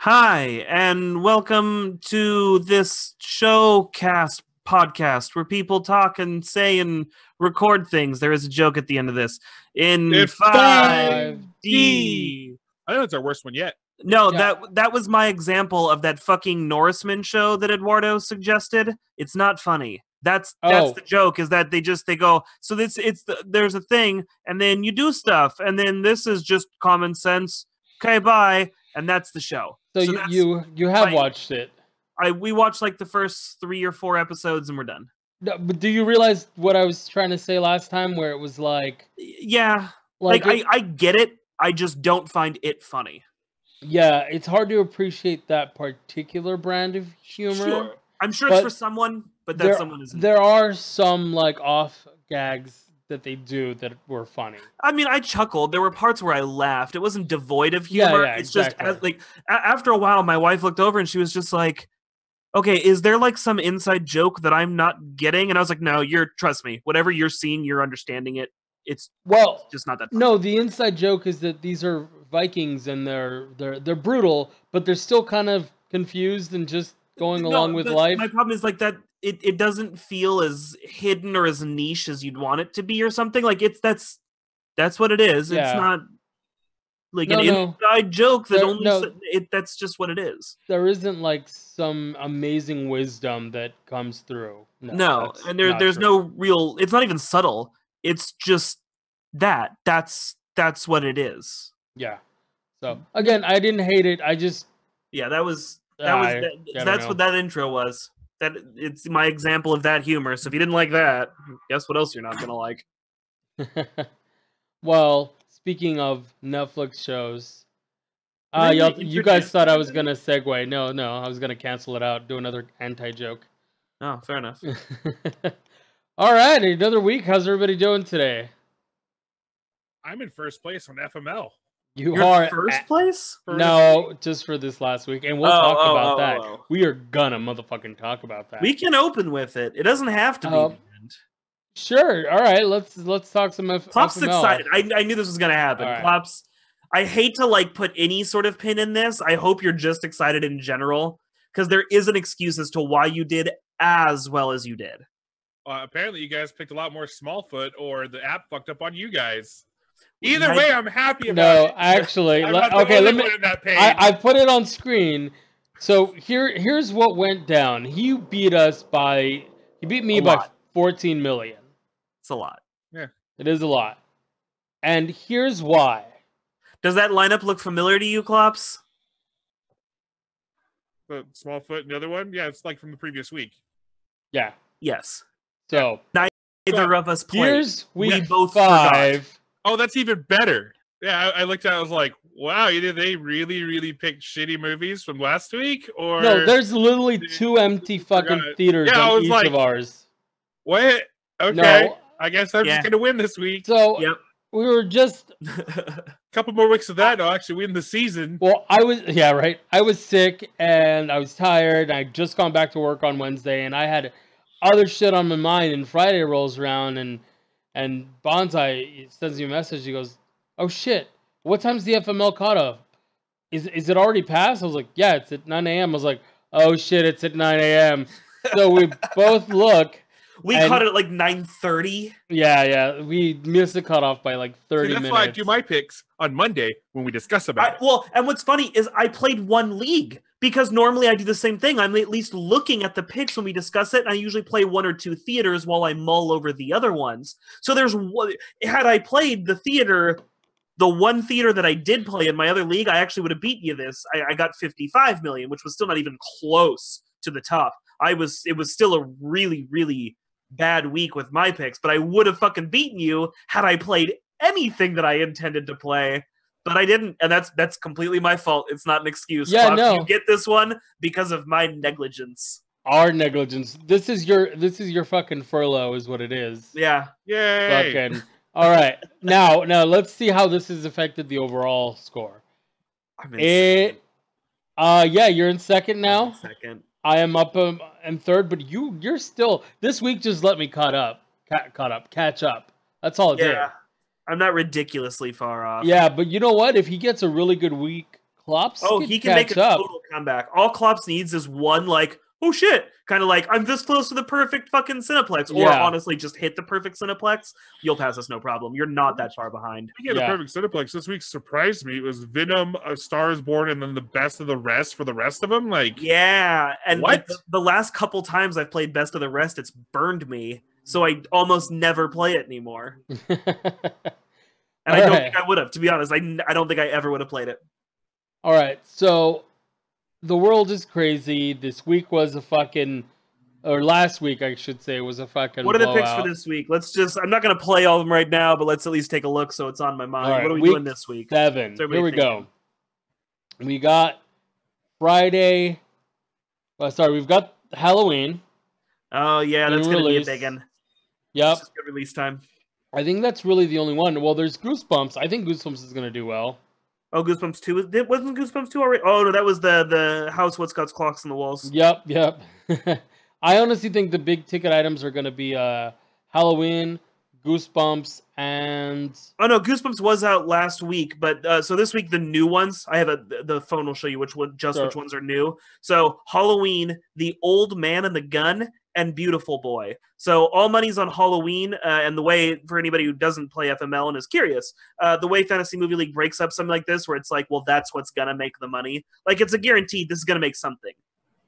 Hi, and welcome to this showcast podcast where people talk and say and record things. There is a joke at the end of this. In It's 5D. I know it's our worst one yet. No, Yeah. that was my example of that fucking Norseman show that Eduardo suggested. It's not funny. That's the joke, is that they go, so there's a thing, and then you do stuff, and then this is just common sense. Okay, bye. And that's the show. So you have watched it. We watched like the first 3 or 4 episodes and we're done. No, but do you realize what I was trying to say last time, where it was like, yeah, I get it. I just don't find it funny. Yeah, it's hard to appreciate that particular brand of humor. Sure. I'm sure it's for someone, but that someone isn't. There are some like off gags that they do that were funny. I mean, I chuckled. There were parts where I laughed. It wasn't devoid of humor. Yeah, it's exactly. just like after a while, my wife looked over and she was just like, "Okay, is there like some inside joke that I'm not getting?" And I was like, "No, trust me. Whatever you're seeing, you're understanding it. It's just not that funny." No, the inside joke is that these are Vikings and they're brutal, but they're still kind of confused and just going along with life. My problem is like that it doesn't feel as hidden or as niche as you'd want it to be or something. Like that's what it is. Yeah. It's not like an inside joke that that's just what it is. There isn't like some amazing wisdom that comes through. No, and there's no real, it's not even subtle. It's just that's what it is. Yeah. So again, I didn't hate it. I just that's what that intro was. That it's my example of that humor. So if you didn't like that, guess what else you're not gonna like? Well, speaking of Netflix shows, you guys thought I was gonna segue. No, I was gonna cancel it out. Do another anti-joke. Oh, fair enough. All right, another week. How's everybody doing today? I'm in first place on FML. You're are first place? No, just for this last week, and we'll talk about that. We are gonna motherfucking talk about that. We can open with it. It doesn't have to be. Sure. All right. Let's talk some Klopp's FML. excited. I knew this was gonna happen. Right. Klopp's. I hate to like put any sort of pin in this. I hope you're just excited in general, because there is an excuse as to why you did as well as you did. Apparently, you guys picked a lot more Smallfoot, or the app fucked up on you guys. Either way, I'm happy about it. No, actually, okay. Let me. I put it on screen. So here's what went down. He beat me by 14 million. It's a lot. Yeah, it is a lot. And here's why. Does that lineup look familiar to you, Klops? The Smallfoot and the other one? Yeah, it's like from the previous week. Yeah. Yes. So neither of us played. Here's week both 5. Forgot. Oh, that's even better. Yeah, I looked at it, I was like, wow, either they really, really picked shitty movies from last week, or... No, there's literally 2 empty fucking theaters on each of ours. What? Okay, no, I guess I'm just going to win this week. So, we were just... a couple more weeks of that, and I'll actually win the season. Well, I was sick, and I was tired, and I just gone back to work on Wednesday, and I had other shit on my mind, and Friday rolls around, and Bonsai sends me a message. He goes, "Oh shit, what time's the FML cutoff? Is it already passed?" I was like, "Yeah, it's at 9 a.m." I was like, "Oh shit, it's at 9 a.m." So we both look. We caught it at like 9:30. Yeah, we missed the cutoff by like 30 minutes. That's why I do my picks on Monday when we discuss about it. Well, and what's funny is I played one league, because normally I do the same thing. I'm at least looking at the picks when we discuss it, and I usually play 1 or 2 theaters while I mull over the other ones. So had I played the one theater that I did play in my other league, I actually would have beat you this. I got 55 million, which was still not even close to the top. It was still a really, really bad week with my picks, but I would have fucking beaten you had I played anything that I intended to play. But I didn't, and that's completely my fault. It's not an excuse. Yeah, Klopp, no. you get this one because of my negligence. Our negligence. This is your fucking furlough, is what it is. Yeah. Yay. Fucking. All right. Now let's see how this has affected the overall score. I'm in second. Yeah, you're in second now. I'm in second. I am up in third, but you're still, this week just let me catch up. That's all it did. I'm not ridiculously far off. Yeah, but you know what? If he gets a really good week Klops Oh, could he can make catch a up. total comeback. All Klops needs is one, like, oh shit, kind of like, I'm this close to the perfect fucking Cineplex. Or Yeah. honestly, just hit the perfect Cineplex. You'll pass us no problem. You're not that far behind. Speaking of the perfect Cineplex, this week surprised me. It was Venom, A Star is Born, and then the best of the rest for the rest of them. Like, Yeah, and what? like the last couple times I've played Best of the Rest, it's burned me. So I almost never play it anymore. And I don't think I would have, to be honest. I don't think I ever would have played it. All right, so the world is crazy. This week was a fucking, or last week I should say, was a fucking What are the blowout. picks for this week? Let's just, I'm not going to play all of them right now, but let's at least take a look so it's on my mind. All right, What are we week doing this week? 7. So Here we thinking? go. We got Friday. Sorry, we've got Halloween. Oh, yeah, that's going to be a release. big one. Yep. It's good release time. I think that's really the only one. Well, there's Goosebumps. I think Goosebumps is going to do well. Oh, Goosebumps 2. Wasn't Goosebumps 2 already? Oh, no, that was the House What's Got Clocks on the Walls. Yep. I honestly think the big ticket items are going to be Halloween, Goosebumps, and... Oh, no, Goosebumps was out last week, but so this week, the new ones, I have the phone will show you which ones are new. So, Halloween, The Old Man and the Gun, and Beautiful Boy. So all money's on Halloween, and the way, for anybody who doesn't play FML and is curious, the way Fantasy Movie League breaks up something like this, where it's like, well, that's what's gonna make the money. Like, it's a guaranteed, this is gonna make something.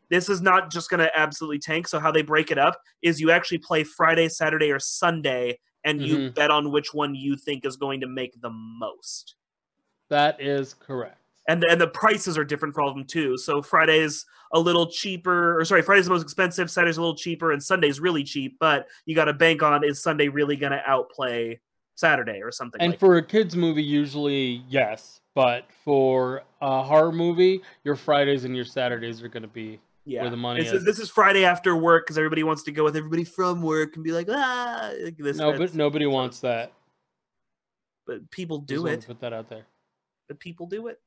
This is not just gonna absolutely tank, so how they break it up is you actually play Friday, Saturday, or Sunday, and you bet on which one you think is going to make the most. That is correct. And the prices are different for all of them too. So Friday's a little cheaper, or sorry, Friday's the most expensive, Saturday's a little cheaper, and Sunday's really cheap, but you got to bank on, is Sunday really going to outplay Saturday or something and like for a kid's movie, usually, yes. But for a horror movie, your Fridays and your Saturdays are going to be where the money is. This is Friday after work because everybody wants to go with everybody from work and be like, like this. No, but nobody wants that. But people do it. Put that out there. But people do it.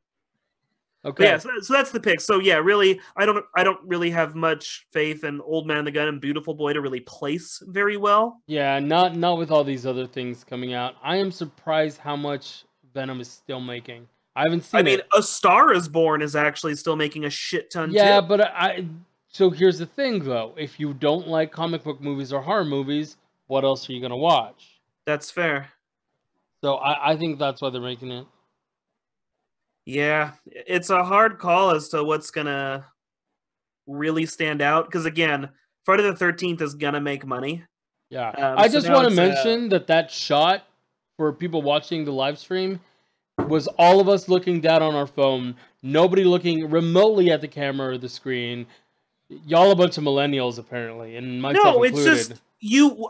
Okay. But yeah, so that's the pick. So yeah, really, I don't really have much faith in Old Man and the Gun and Beautiful Boy to really place very well. Yeah, not with all these other things coming out. I am surprised how much Venom is still making. I haven't seen it. I mean, A Star is Born is actually still making a shit ton too. Yeah, but so here's the thing though. If you don't like comic book movies or horror movies, what else are you gonna watch? That's fair. So I think that's why they're making it. Yeah, it's a hard call as to what's gonna really stand out. Because again, Friday the 13th is gonna make money. Yeah, I just so want to mention that shot for people watching the live stream was all of us looking down on our phone, nobody looking remotely at the camera or the screen. Y'all a bunch of millennials apparently, and myself included. No, it's just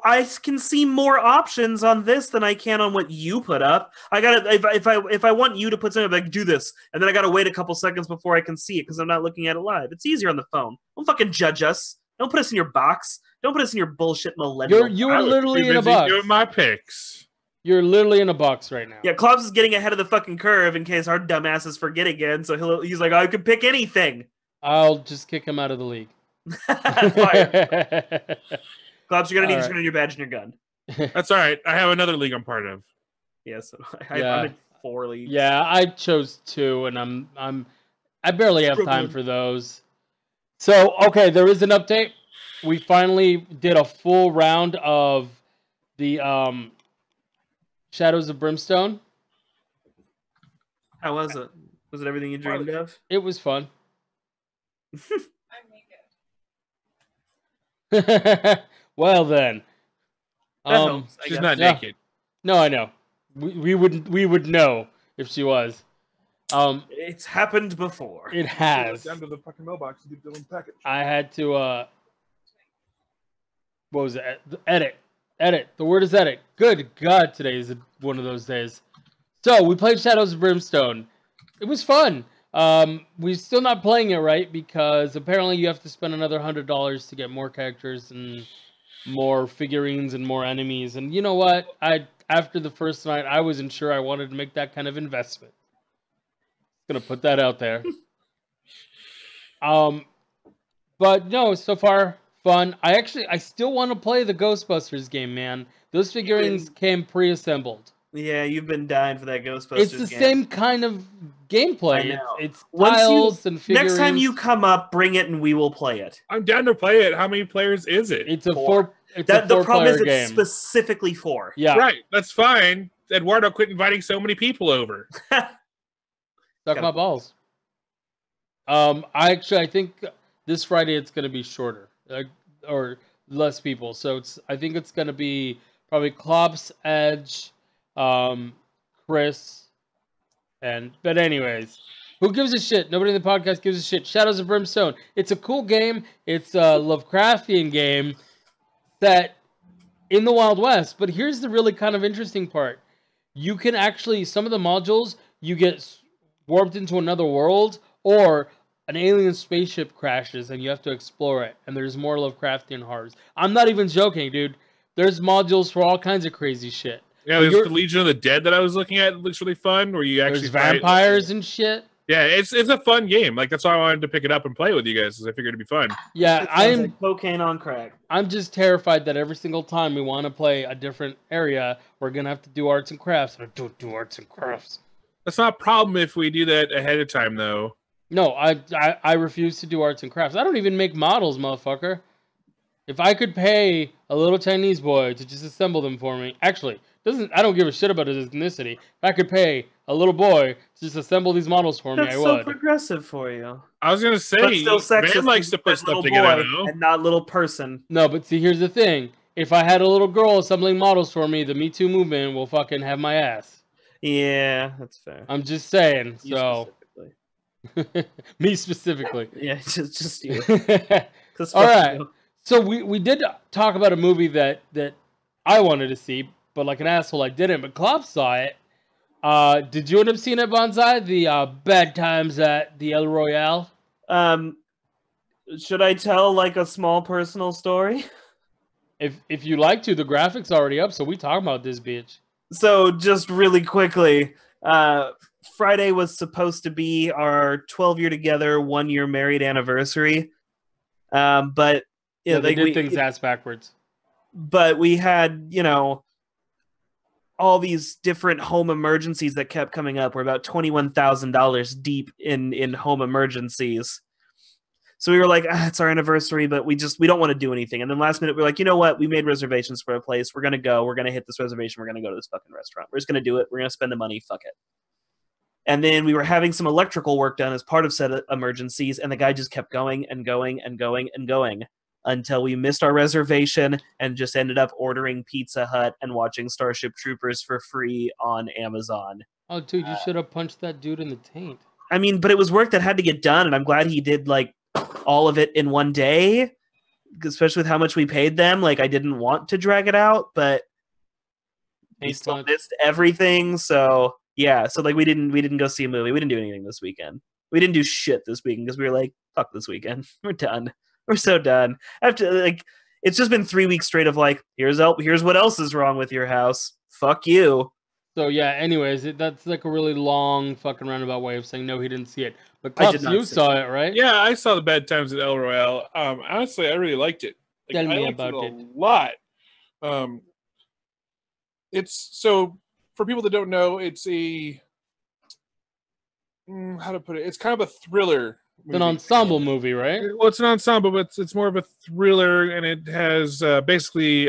I can see more options on this than I can on what you put up. I gotta if I want you to put something like do this, and then I gotta wait a couple seconds before I can see it because I'm not looking at it live. It's easier on the phone. Don't fucking judge us. Don't put us in your box. Don't put us in your bullshit millennial. You're literally in a box. Doing my picks. You're literally in a box right now. Yeah, Klops is getting ahead of the fucking curve in case our dumbasses forget again. So he's like, I could pick anything. I'll just kick him out of the league. Klops, you're gonna need to turn in your badge and your gun. That's all right. I have another league I'm part of. Yes, I'm in 4 leagues. Yeah, I chose 2, and I barely have time for those. So okay, there is an update. We finally did a full round of the Shadows of Brimstone. How was it? Was it everything you dreamed of? It was fun. Well then, she's not naked. No, I know. We would know if she was. It's happened before. It has. Down to the fucking mailbox to get Dylan's package. I had to. What was it? Edit. The word is edit. Good God, today is one of those days. So we played Shadows of Brimstone. It was fun. We're still not playing it right because apparently you have to spend another $100 to get more characters and more figurines and more enemies. And you know what? After the first night, I wasn't sure I wanted to make that kind of investment. Gonna put that out there. But no, so far fun. I still want to play the Ghostbusters game, man. Those figurines came pre-assembled. Yeah, you've been dying for that Ghostbusters It's the same kind of gameplay. I know. It's Once tiles and figurines. Next time you come up, bring it and we will play it. I'm down to play it. How many players is it? It's a Four. The problem is it's specifically 4. Yeah. Right. That's fine. Eduardo, quit inviting so many people over. Suck my balls. I think this Friday it's going to be shorter, or less people. So I think it's going to be probably Klops, Edge, Chris, but anyways, who gives a shit? Nobody in the podcast gives a shit. Shadows of Brimstone. It's a cool game. It's a Lovecraftian game set in the Wild West. But here's the really kind of interesting part. You can actually, some of the modules, you get warped into another world, or an alien spaceship crashes and you have to explore it. And there's more Lovecraftian horrors. I'm not even joking, dude. There's modules for all kinds of crazy shit. Yeah, there's the Legion of the Dead that I was looking at. It looks really fun, where you actually there's vampires and shit. Yeah, it's a fun game. Like, that's why I wanted to pick it up and play with you guys, because I figured it'd be fun. Yeah, I'm like cocaine on crack. I'm just terrified that every single time we want to play a different area, we're gonna have to do arts and crafts. And I don't do arts and crafts. That's not a problem if we do that ahead of time, though. No, I refuse to do arts and crafts. I don't even make models, motherfucker. If I could pay a little Chinese boy to just assemble them for me, actually, I don't give a shit about his ethnicity. If I could pay a little boy to just assemble these models for me, I would. That's so progressive for you. I was gonna say, But still sexist. man likes to put stuff together now. And not little person. No, but see, here's the thing. If I had a little girl assembling models for me, the Me Too movement will fucking have my ass. Yeah, that's fair. I'm just saying. You So me specifically. Yeah, just you. All right. So we did talk about a movie that I wanted to see, but like an asshole I didn't. But Klopp saw it. Did you end up seeing it, Bonsai? The Bad Times at the El Royale? Should I tell like a small personal story? If you like to, the graphics already up, so we talk about this bitch. So just really quickly, Friday was supposed to be our 12-year together, 1-year married anniversary. But yeah, they did things ass backwards. But we had, all these different home emergencies that kept coming up. We're about $21,000 deep in home emergencies. So we were like, it's our anniversary, but we don't want to do anything. And then last minute, we're like, you know what? We made reservations for a place. We're going to go. We're going to hit this reservation. We're going to go to this fucking restaurant. We're just going to do it. We're going to spend the money. Fuck it. And then we were having some electrical work done as part of said emergencies, and the guy just kept going and going and going and going until we missed our reservation and just ended up ordering Pizza Hut and watching Starship Troopers for free on Amazon. Oh, dude, you should have punched that dude in the taint. I mean, but it was work that had to get done, and I'm glad he did, like, all of it in one day, especially with how much we paid them. Like, I didn't want to drag it out, but we still missed everything. So yeah, so like we didn't go see a movie. We didn't do anything this weekend. We didn't do shit this weekend because we were like, fuck this weekend. We're done. We're so done. After like, it's just been 3 weeks straight of like, here's what else is wrong with your house. Fuck you. So yeah, anyways, that's like a really long fucking roundabout way of saying no, he didn't see it. But Klops, you saw it, right? Yeah, I saw the Bad Times at El Royale. Honestly, I really liked it. Like, Tell me I liked about it a lot. It's so for people that don't know, it's a how to put it. It's kind of a thriller. It's an ensemble movie, right? Well, it's an ensemble, but it's more of a thriller, and it has basically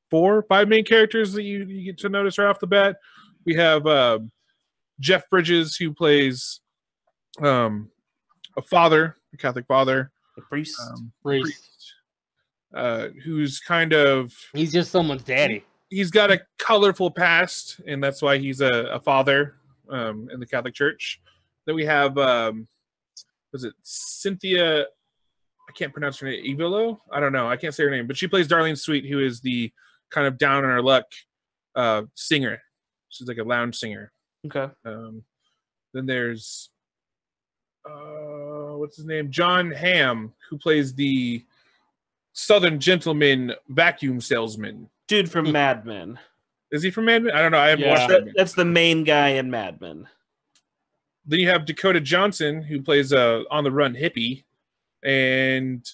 4 or 5 main characters that you get to notice right off the bat. We have Jeff Bridges, who plays a father, a Catholic father, a priest, who's kind of he's just someone's daddy. He's got a colorful past, and that's why he's a father in the Catholic Church. Then we have was it Cynthia? I can't pronounce her name. Evilo? I don't know. I can't say her name, but she plays Darlene Sweet, who is the kind of down on her luck singer. She's like a lounge singer. Okay. Then there's what's his name? John Hamm, who plays the Southern gentleman vacuum salesman. Dude from Mad Men. Is he from Mad Men? I don't know. I haven't watched Mad Men. That's the main guy in Mad Men. Then you have Dakota Johnson, who plays a on-the-run hippie, and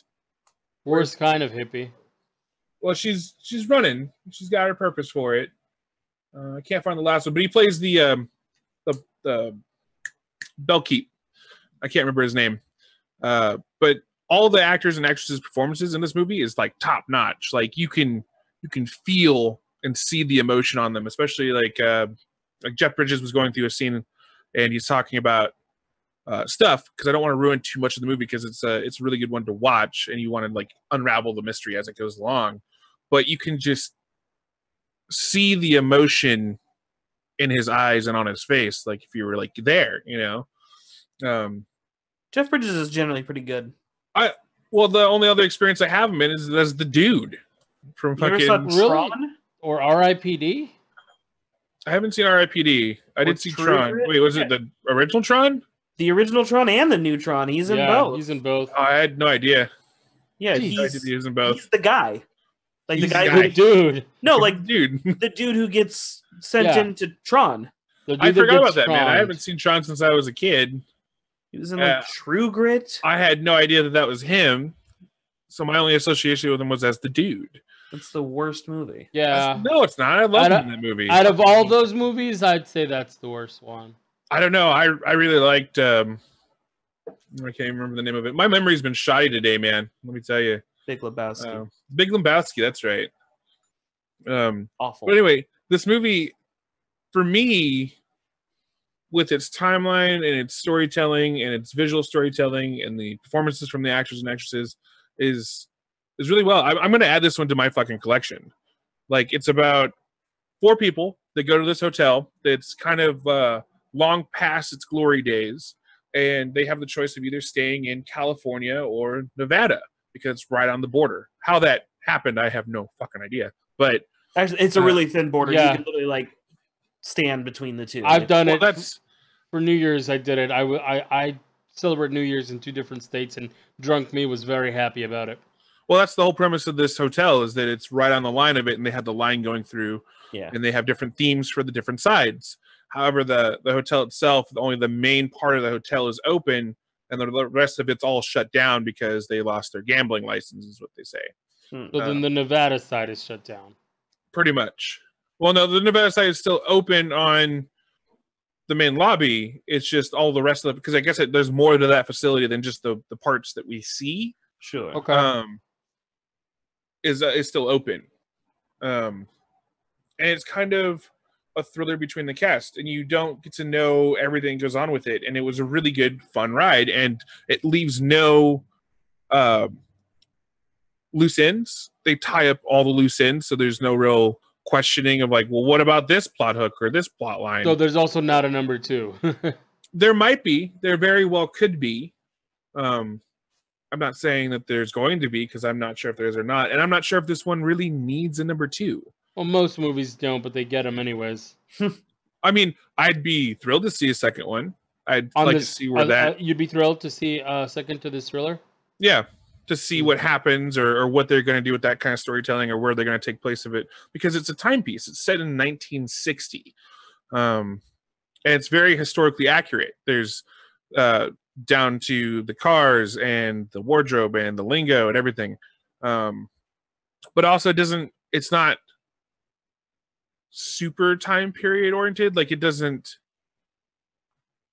worst kind of hippie. Well, she's running. She's got her purpose for it. I can't find the last one, but he plays the Belkeep. I can't remember his name. But all the actors and actresses' performances in this movie is like top notch. Like you can feel and see the emotion on them, especially like Jeff Bridges was going through a scene and he's talking about stuff, because I don't want to ruin too much of the movie, because it's a really good one to watch and you want to like unravel the mystery as it goes along, but you can just see the emotion in his eyes and on his face, like if you were like there, Jeff Bridges is generally pretty good. Well, the only other experience I have him in is as the dude from You ever fucking saw Tron? Or R.I.P.D.? I haven't seen R.I.P.D. I did see Tron. Wait, was it the original Tron? The original Tron and the new Tron. He's in both. He's in both. Oh, I had no idea. Yeah, He's in both. He's the guy. Like He's the guy The dude. No, like dude. the dude who gets sent into Tron. I forgot about that, man. I haven't seen Tron since I was a kid. He was in like True Grit. I had no idea that was him. So my only association with him was as the dude. That's the worst movie. Yeah. No, it's not. I love him in that movie. Out of all those movies, I'd say that's the worst one. I don't know. I really liked. I can't even remember the name of it. My memory's been shoddy today, man. Let me tell you. Big Lebowski. Big Lebowski. That's right. Awful. But anyway, this movie, for me, with its timeline and its storytelling and its visual storytelling and the performances from the actors and actresses, is really well. I'm going to add this one to my fucking collection. Like, it's about 4 people that go to this hotel that's kind of long past its glory days, and they have the choice of either staying in California or Nevada because it's right on the border. How that happened, I have no fucking idea. But actually, it's a really thin border. Yeah. You can literally like stand between the two. I've done it. That's for New Year's. I did it. I celebrate New Year's in 2 different states, and drunk me was very happy about it. Well, that's the whole premise of this hotel, is that it's right on the line of it, and they have the line going through, and they have different themes for the different sides. However, the hotel itself, only the main part of the hotel is open, and the rest of it's all shut down because they lost their gambling license, is what they say. So then the Nevada side is shut down. Pretty much. Well, no, the Nevada side is still open on the main lobby. It's just all the rest of it, because I guess there's more to that facility than just the parts that we see. Sure. Okay. Is still open, and it's kind of a thriller between the cast, and you don't get to know everything goes on with it. And it was a really good, fun ride, and it leaves no loose ends. They tie up all the loose ends, so there's no real questioning of like, well, what about this plot hook or this plot line? So there's also not a number 2. There might be. There very well could be. I'm not saying that there's going to be, because I'm not sure if there is or not. And I'm not sure if this one really needs a number 2. Well, most movies don't, but they get them anyways. I mean, I'd be thrilled to see a second one. I'd like to see where that... You'd be thrilled to see a second to this thriller? Yeah, to see what happens or what they're going to do with that kind of storytelling, or where they're going to take place of it. Because it's a timepiece. It's set in 1960. And it's very historically accurate. There's... down to the cars and the wardrobe and the lingo and everything, but also it's not super time period oriented. Like, it doesn't.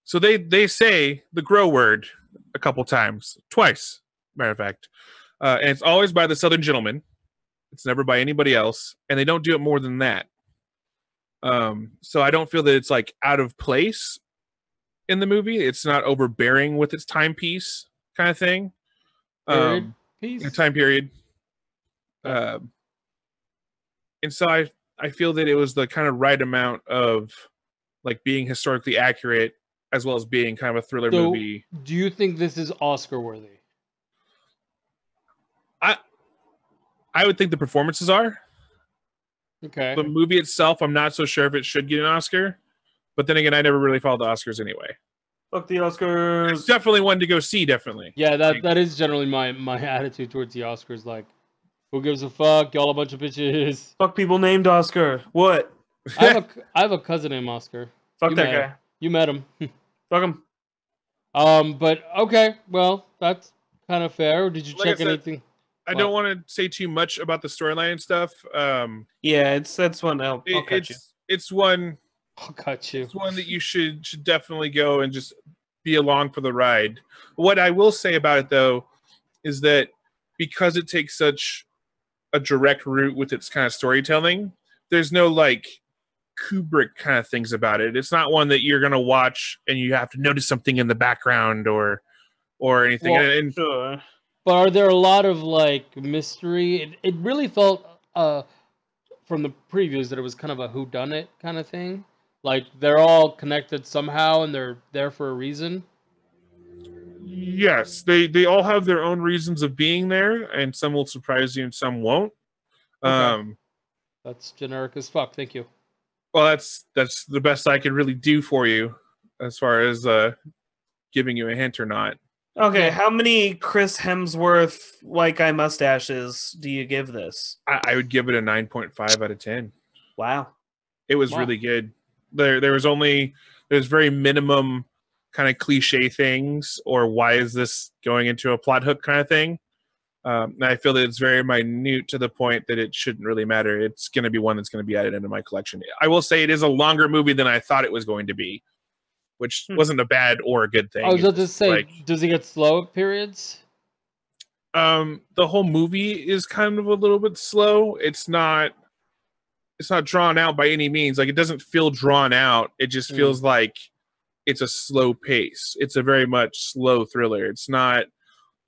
So they say the grow word a couple times, twice, matter of fact, and it's always by the Southern gentleman. It's never by anybody else, and they don't do it more than that. So I don't feel that it's like out of place in the movie. It's not overbearing with its timepiece kind of thing. Time period. And so I feel that it was the kind of right amount of like being historically accurate as well as being kind of a thriller movie. Do you think this is Oscar worthy? I would think the performances are. Okay. The movie itself, I'm not so sure if it should get an Oscar. But then again, I never really followed the Oscars anyway. Fuck the Oscars. It's definitely one to go see, definitely. Yeah, that is generally my attitude towards the Oscars. Like, who gives a fuck? Y'all a bunch of bitches. Fuck people named Oscar. What? I have a cousin named Oscar. Fuck that guy. You met him. Fuck him. But okay, well, that's kind of fair. Did you check anything? I don't want to say too much about the storyline and stuff. Yeah, that's one. I'll cut you. It's one. I'll cut you. It's one that you should definitely go and just be along for the ride. What I will say about it, though, is that because it takes such a direct route with its kind of storytelling, there's no like Kubrick kind of things about it. It's not one that you're going to watch and you have to notice something in the background or anything. Well, and Sure. But are there a lot of like mystery? It really felt from the previews that it was kind of a whodunit kind of thing. Like they're all connected somehow and they're there for a reason. yes, they all have their own reasons of being there, and some will surprise you and some won't. Okay. That's generic as fuck. Thank you. Well, that's the best I could really do for you as far as giving you a hint or not. Okay, Yeah. how many Chris Hemsworth white guy mustaches do you give this? I would give it a 9.5 out of 10. Wow. It was Wow. really good. There's very minimum kind of cliche things, or why is this going into a plot hook kind of thing. And I feel that it's very minute to the point that it shouldn't really matter. It's going to be one that's going to be added into my collection. I will say it is a longer movie than I thought it was going to be, which wasn't a bad or a good thing. I was about to It's say, like, does it get slow at periods? the whole movie is kind of a little bit slow. It's not drawn out by any means. Like, it doesn't feel drawn out. It just feels like it's a slow pace. It's a very much slow thriller. It's not,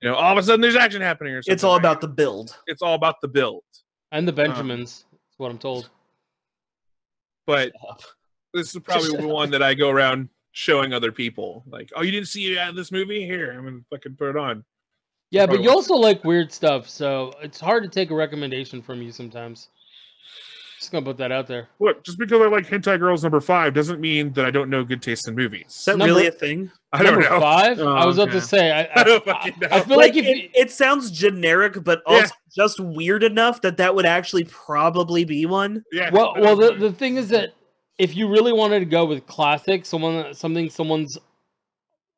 all of a sudden there's action happening or something. It's all about the build. It's all about the build. And the Benjamins, that's what I'm told. But this is probably the one that I go around showing other people. Like, oh, you didn't see this movie? Here, I'm gonna fucking put it on. Yeah, but you also like weird stuff, so it's hard to take a recommendation from you sometimes. Just gonna put that out there. Look, just because I like Hentai Girls #5 doesn't mean that I don't know good taste in movies. Is that really a thing? I don't Number know. 5? Oh, I was about okay. to say, I don't fucking know. I feel Like, like if it sounds generic, but also just weird enough that would actually probably be one. Yeah. well, the thing is that if you really wanted to go with classic, something someone's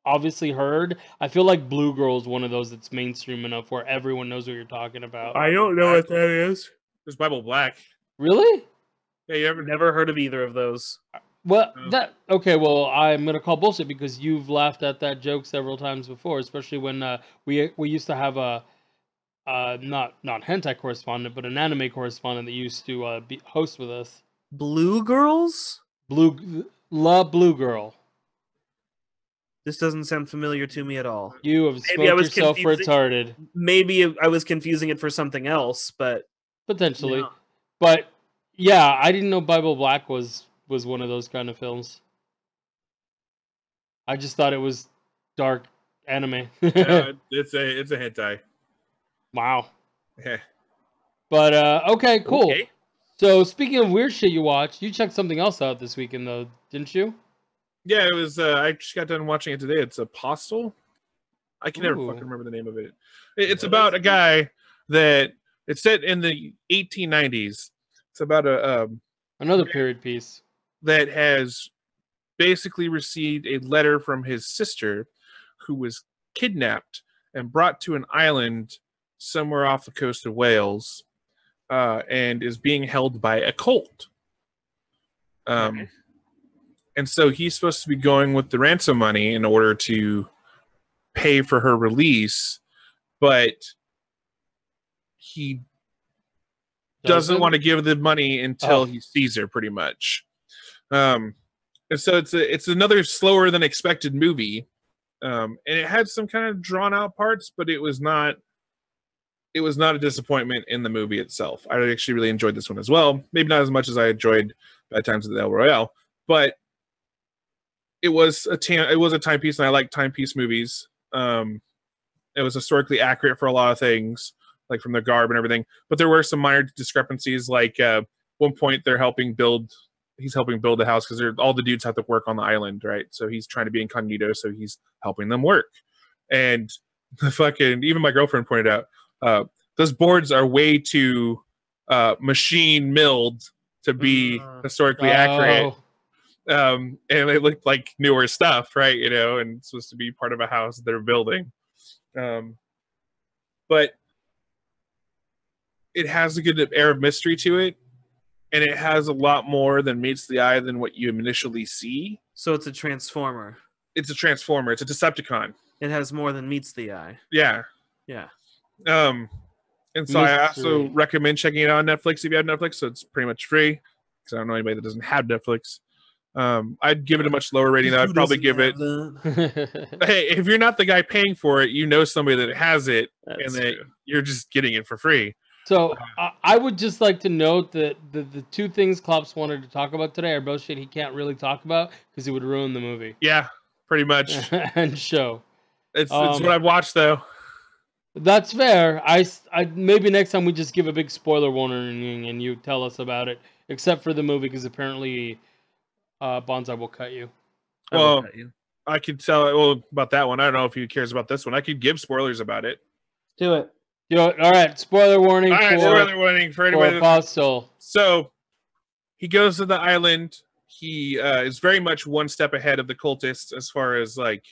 obviously heard, I feel like Blue Girl is one of those that's mainstream enough where everyone knows what you're talking about. I don't know what that is. There's Bible Black. Really? Yeah, you ever Never heard of either of those. Well, Oh. okay. Well, I'm gonna call bullshit because you've laughed at that joke several times before, especially when we used to have a not hentai correspondent, but an anime correspondent that used to host with us. Blue Girls? Blue Girl. This doesn't sound familiar to me at all. You have Maybe I smoked was yourself confusing- retarded, Maybe I was confusing it for something else, but potentially. no. But yeah, I didn't know Bible Black was one of those kind of films. I just thought it was dark anime. it's a hentai. Wow. Yeah. But okay, cool. Okay. So speaking of weird shit you watched, you checked something else out this weekend though, didn't you? Yeah, it was. I just got done watching it today. It's Apostle. I can never Ooh. fucking remember the name of it. It's about a guy that it's set in the 1890s. It's about a Another period piece. that has basically received a letter from his sister, who was kidnapped and brought to an island somewhere off the coast of Wales, and is being held by a cult. Okay. And so he's supposed to be going with the ransom money in order to pay for her release, but he doesn't want to give the money until he sees her, pretty much. And so it's another slower than expected movie, and it had some kind of drawn out parts, but it was not a disappointment in the movie itself. I actually really enjoyed this one as well. Maybe not as much as I enjoyed Bad Times at the El Royale, but it was a timepiece, and I like timepiece movies. It was historically accurate for a lot of things, like from the garb and everything. But there were some minor discrepancies, like one point he's helping build the house because all the dudes have to work on the island, right? So he's trying to be incognito, so he's helping them work. And even my girlfriend pointed out, those boards are way too machine milled to be historically accurate. And they looked like newer stuff, right? And it's supposed to be part of a house they're building. But it has a good air of mystery to it, and it has a lot more than meets the eye than what you initially see. So it's a transformer. It's a Transformer. It's a Decepticon. It has more than meets the eye. Yeah. Yeah. And so I also Mystery. recommend checking it out on Netflix if you have Netflix. So it's pretty much free. Because I don't know anybody that doesn't have Netflix. I'd give it a much lower rating. Though. I'd probably give it. Hey, if you're not the guy paying for it, you know somebody that has it, and that you're just getting it for free. So I would just like to note that the two things Klops wanted to talk about today are both shit he can't really talk about because it would ruin the movie Yeah, pretty much. and show. It's what I've watched though. That's fair. I maybe next time we just give a big spoiler warning and you tell us about it, except for the movie because apparently Bonsai will cut you. Well, I could tell about that one. I don't know if he cares about this one. I could give spoilers about it. Do it. All right, spoiler warning. All right, spoiler warning for anybody. So he goes to the island. He is very much one step ahead of the cultists as far as like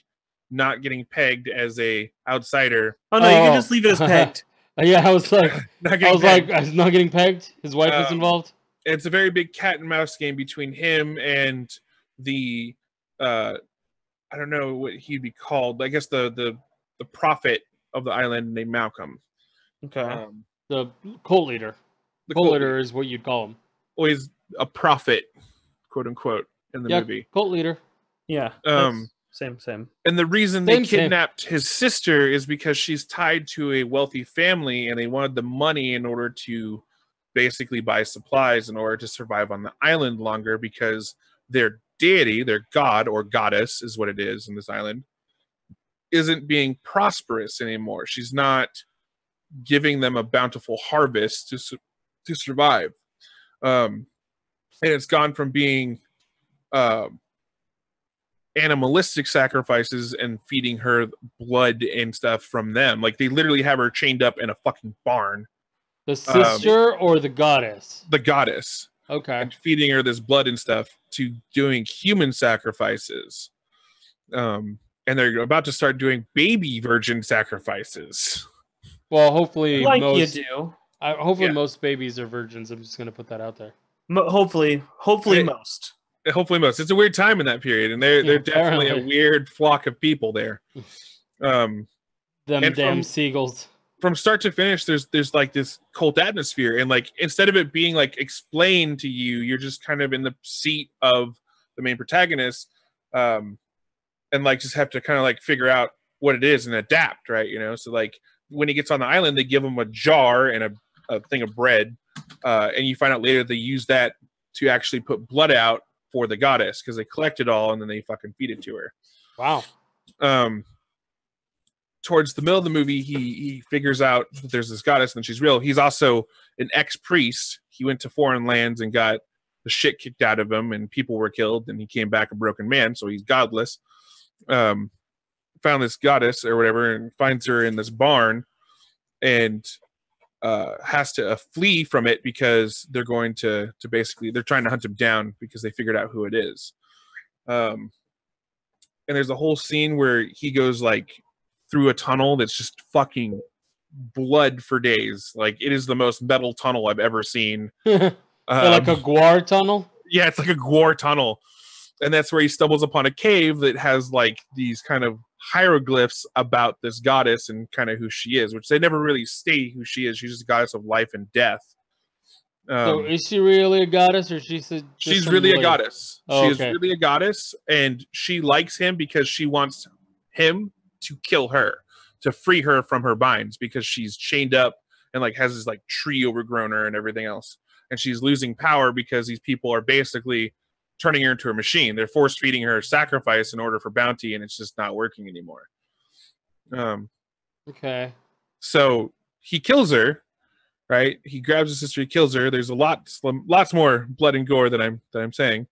not getting pegged as a outsider. Oh no, you can just leave it as pegged. Yeah, I was like, not getting pegged. His wife is involved. It's a very big cat and mouse game between him and the I don't know what he'd be called. I guess the prophet of the island named Malcolm. Okay. The cult leader. The cult leader is what you'd call him. Well, he's a prophet, quote unquote, in the movie. Cult leader. Yeah. Same. And the reason they kidnapped his sister is because she's tied to a wealthy family, and they wanted the money in order to basically buy supplies in order to survive on the island longer, because their deity, their god or goddess is what it is in this island, isn't being prosperous anymore. She's not giving them a bountiful harvest to survive. And it's gone from being animalistic sacrifices and feeding her blood and stuff from them. Like, they literally have her chained up in a fucking barn. The sister or the goddess? The goddess. Okay. And feeding her this blood and stuff to doing human sacrifices. And they're about to start doing baby virgin sacrifices. Well, hopefully most most babies are virgins. I'm just going to put that out there. Hopefully most. Hopefully most. It's a weird time in that period, and they're definitely a weird flock of people there. Them damn seagulls. From start to finish, there's like this cult atmosphere, and like instead of it being like explained to you, you're just kind of in the seat of the main protagonist, and like just have to kind of like figure out what it is and adapt, right? You know, so like when he gets on the island, they give him a jar and a thing of bread, and you find out later they use that to actually put blood out for the goddess, because they collect it all and then they fucking feed it to her. Wow. Towards the middle of the movie, he figures out that there's this goddess and she's real. He's also an ex-priest. He went to foreign lands and got the shit kicked out of him, and people were killed, and he came back a broken man, so he's godless. Found this goddess or whatever and finds her in this barn, and has to flee from it because they're going to basically, they're trying to hunt him down because they figured out who it is. And there's a whole scene where he goes like through a tunnel that's just fucking blood for days. Like, it is the most metal tunnel I've ever seen. Like a Gwar tunnel? Yeah, it's like a Gwar tunnel. And that's where he stumbles upon a cave that has like these kind of hieroglyphs about this goddess and kind of who she is, which they never really state who she is. She's just a goddess of life and death. So is she really a goddess, or she's really a goddess? Oh, she is really a goddess, and she likes him because she wants him to kill her, to free her from her binds, because she's chained up and like has this like tree overgrown her and everything else, and she's losing power because these people are basically turning her into a machine. They're force feeding her sacrifice in order for bounty, and it's just not working anymore. Okay. So he kills her, right? He grabs his sister, he kills her. There's lots more blood and gore that I'm saying,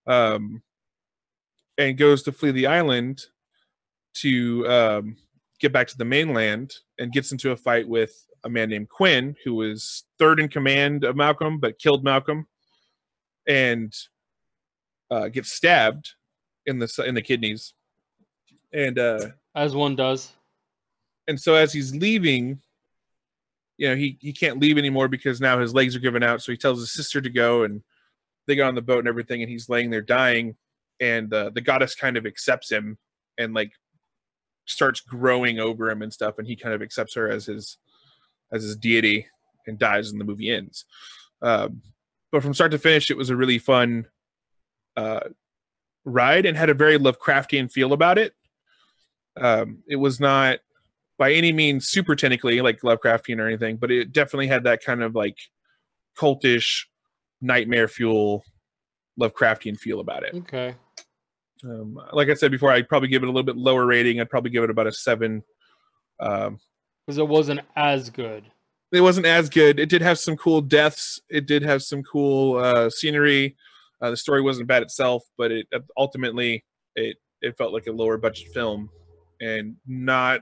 and goes to flee the island to get back to the mainland, and gets into a fight with a man named Quinn, who was third in command of Malcolm, but killed Malcolm, and gets stabbed in the kidneys, and as one does. And so as he's leaving, you know, he can't leave anymore because now his legs are giving out. So he tells his sister to go, and they go on the boat and everything, and he's laying there dying, and the goddess kind of accepts him and like starts growing over him and stuff, and he kind of accepts her as his deity and dies, and the movie ends. But from start to finish, it was a really fun ride and had a very Lovecraftian feel about it. It was not by any means super technically like Lovecraftian or anything, but it definitely had that kind of like cultish nightmare fuel Lovecraftian feel about it. Okay. Like I said before, I'd probably give it a little bit lower rating. I'd probably give it about a 7. Because it wasn't as good. It wasn't as good. It did have some cool deaths. It did have some cool scenery. The story wasn't bad itself, but it ultimately it felt like a lower budget film and not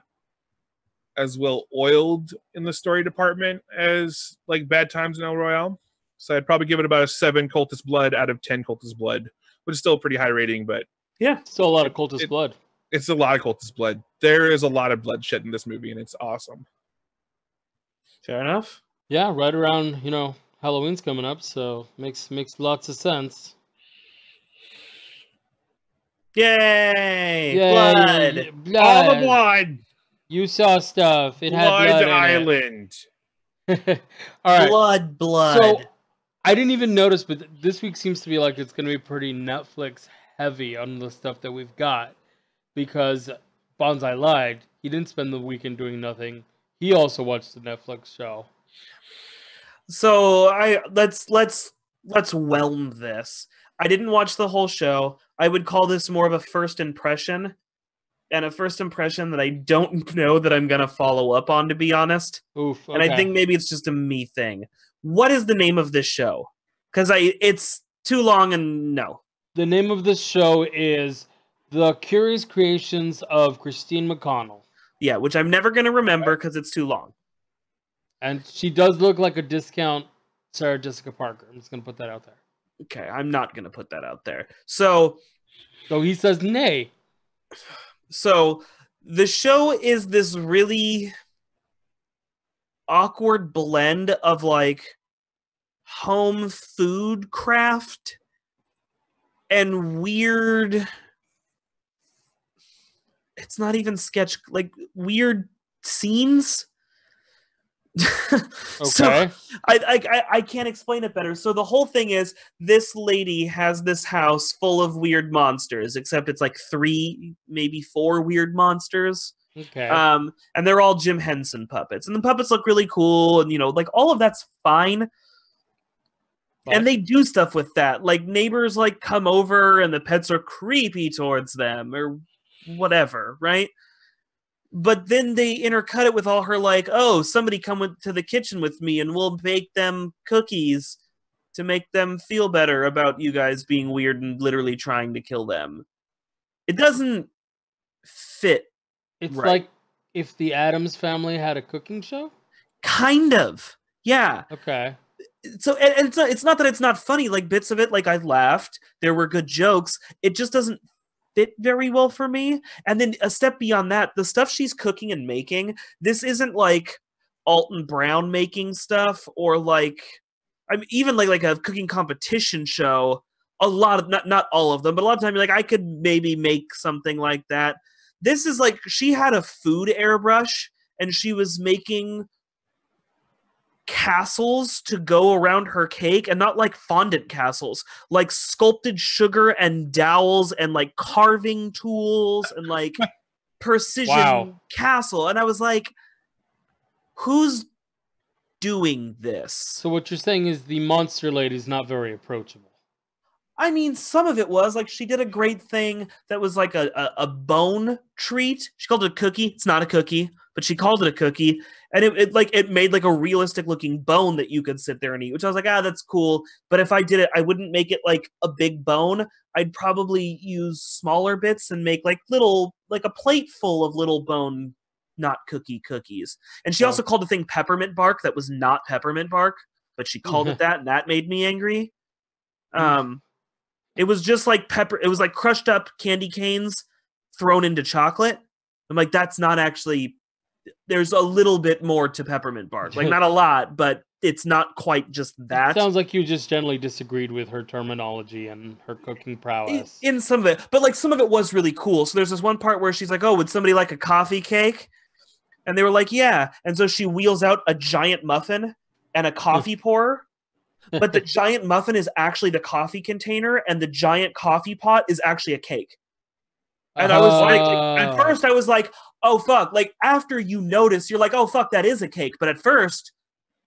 as well oiled in the story department as like Bad Times in El Royale. So I'd probably give it about a 7 Cultist Blood out of 10 Cultist Blood, which is still a pretty high rating, but yeah, still a lot of Cultist Blood. It's a lot of Cultist Blood. There is a lot of bloodshed in this movie, and it's awesome. Fair enough. Yeah, right around, Halloween's coming up, so makes lots of sense. Yay! Yay! Blood! All the blood! You saw stuff. It had blood in Island. It. All right. Blood. So, I didn't even notice, but this week seems to be like it's going to be pretty Netflix heavy on the stuff that we've got. Because Bonsai lied. He didn't spend the weekend doing nothing. He also watched the Netflix show. So let's whelm this. I didn't watch the whole show. I would call this more of a first impression, and a first impression that I don't know that I'm gonna follow up on, to be honest. Oof. Okay. And I think maybe it's just a me thing. What is the name of this show? Because it's too long and no. The name of this show is The Curious Creations of Christine McConnell. Yeah, which I'm never gonna remember because it's too long. And she does look like a discount Sarah Jessica Parker. I'm just gonna put that out there. Okay, I'm not gonna put that out there. So he says nay. So the show is this really awkward blend of like home food craft and weird, it's not even sketch, like weird scenes. Okay. So I can't explain it better. So the whole thing is this lady has this house full of weird monsters, except it's like 3, maybe 4 weird monsters. Okay. And they're all Jim Henson puppets. And the puppets look really cool, and like all of that's fine. But... And they do stuff with that. Like neighbors like come over and the pets are creepy towards them or whatever, right? But then they intercut it with all her like, oh, somebody come to the kitchen with me and we'll bake them cookies to make them feel better about you guys being weird and literally trying to kill them. It doesn't fit. It's right. Like if the Addams Family had a cooking show? Kind of. Yeah. Okay. So and it's not that it's not funny. Like bits of it, like I laughed. There were good jokes. It just doesn't fit very well for me. And then a step beyond that, the stuff she's cooking and making, this isn't like Alton Brown making stuff or like even like a cooking competition show. A lot of not all of them, but a lot of time you're like, I could maybe make something like that. This is like she had a food airbrush and she was making castles to go around her cake, and not like fondant castles, like sculpted sugar and dowels and like carving tools and like precision castle. And I was like, who's doing this? So what you're saying is the monster lady's not very approachable. I mean, some of it was like she did a great thing that was like a bone treat. She called it a cookie. It's not a cookie, but she called it a cookie. And it made like a realistic looking bone that you could sit there and eat, which I was like, that's cool. But if I did it, I wouldn't make it like a big bone. I'd probably use smaller bits and make like a plate full of little bone, not cookies. And she also called the thing peppermint bark. That was not peppermint bark, but she called it that, and that made me angry. It was just like it was like crushed up candy canes thrown into chocolate. I'm like, that's not actually there's a little bit more to peppermint bark. Like, not a lot, but it's not quite just that. It sounds like you just generally disagreed with her terminology and her cooking prowess. In some of it, but like some of it was really cool. So there's this one part where she's like, "Oh, would somebody like a coffee cake?" And they were like, "Yeah." And so she wheels out a giant muffin and a coffee pourer. But the giant muffin is actually the coffee container, and the giant coffee pot is actually a cake. And I was like, at first I was like, oh fuck. Like, after you notice, you're like, oh fuck, that is a cake. But at first,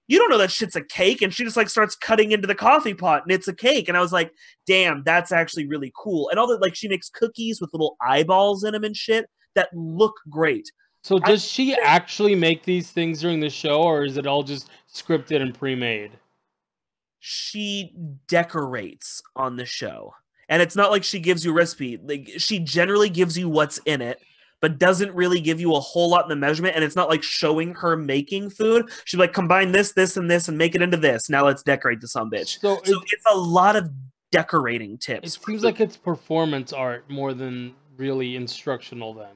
you don't know that shit's a cake, and she just like starts cutting into the coffee pot, and it's a cake. And I was like, damn, that's actually really cool. And all that, like, she makes cookies with little eyeballs in them and shit that look great. So does she actually make these things during the show, or is it all just scripted and pre-made? She decorates on the show, and it's not like she gives you a recipe. Like, she generally gives you what's in it, but doesn't really give you a whole lot in the measurement. And it's not like showing her making food. She's like, combine this, this, and this, and make it into this. Now let's decorate this bitch. So it's a lot of decorating tips. It seems like it's performance art more than really instructional then.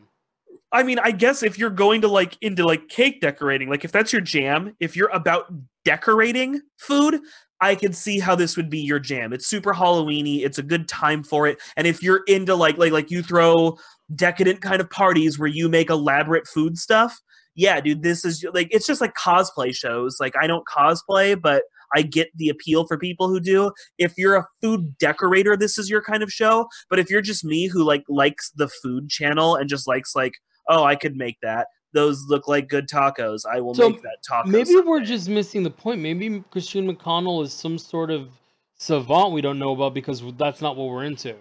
I mean, I guess if you're going to like into like cake decorating, like if that's your jam, if you're about decorating food, I can see how this would be your jam. It's super Halloween-y. It's a good time for it. And if you're into like you throw decadent kind of parties where you make elaborate food stuff, yeah, dude, this is like, it's just like cosplay shows. Like, I don't cosplay, but I get the appeal for people who do. If you're a food decorator, this is your kind of show. But if you're just me who like likes the food channel and just likes like, oh, I could make that. Those look like good tacos. I will make that taco. Maybe someday. We're just missing the point. Maybe Christine McConnell is some sort of savant we don't know about because that's not what we're into.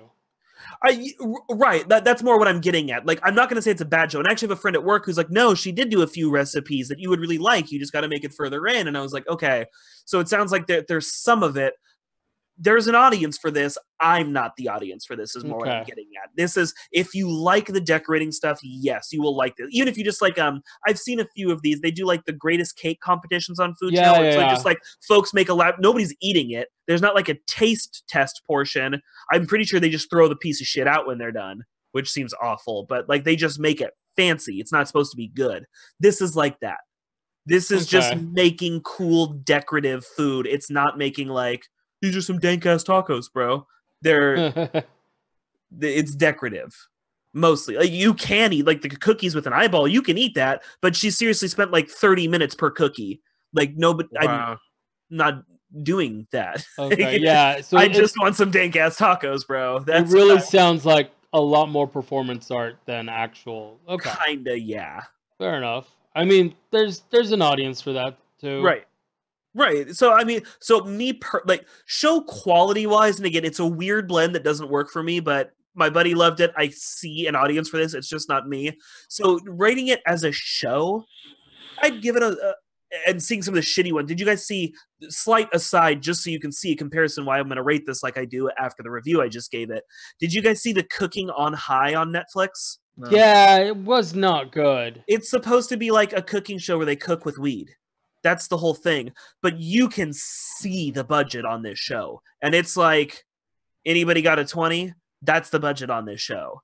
Right. That's more what I'm getting at. Like, I'm not going to say it's a bad show. And I actually have a friend at work who's like, no, she did do a few recipes that you would really like. You just got to make it further in. And I was like, okay. So it sounds like there's some of it. There's an audience for this. I'm not the audience for this, is more what I'm getting at. This is, if you like the decorating stuff, yes, you will like this. Even if you just like, I've seen a few of these. They do like the greatest cake competitions on Food Channel. It's like just like folks make a lab. Nobody's eating it. There's not like a taste test portion. I'm pretty sure they just throw the piece of shit out when they're done, which seems awful. But like, they just make it fancy. It's not supposed to be good. This is like that. This is just making cool decorative food. It's not making like, these are some dank ass tacos, bro. It's decorative, mostly. Like, you can eat like the cookies with an eyeball. You can eat that, but she seriously spent like 30 minutes per cookie. Like, no, but I'm not doing that. Okay, yeah. So I just want some dank ass tacos, bro. It really sounds like a lot more performance art than actual. Okay, kinda, yeah. Fair enough. I mean, there's an audience for that too, right? Right. So, I mean, like, show quality wise, and again, it's a weird blend that doesn't work for me, but my buddy loved it. I see an audience for this. It's just not me. So, rating it as a show, I'd give it and seeing some of the shitty ones. Did you guys see, slight aside, just so you can see a comparison why I'm going to rate this like I do after the review I just gave it. Did you guys see the Cooking on High on Netflix? No. Yeah, it was not good. It's supposed to be like a cooking show where they cook with weed. That's the whole thing. But you can see the budget on this show. And it's like, anybody got a 20? That's the budget on this show.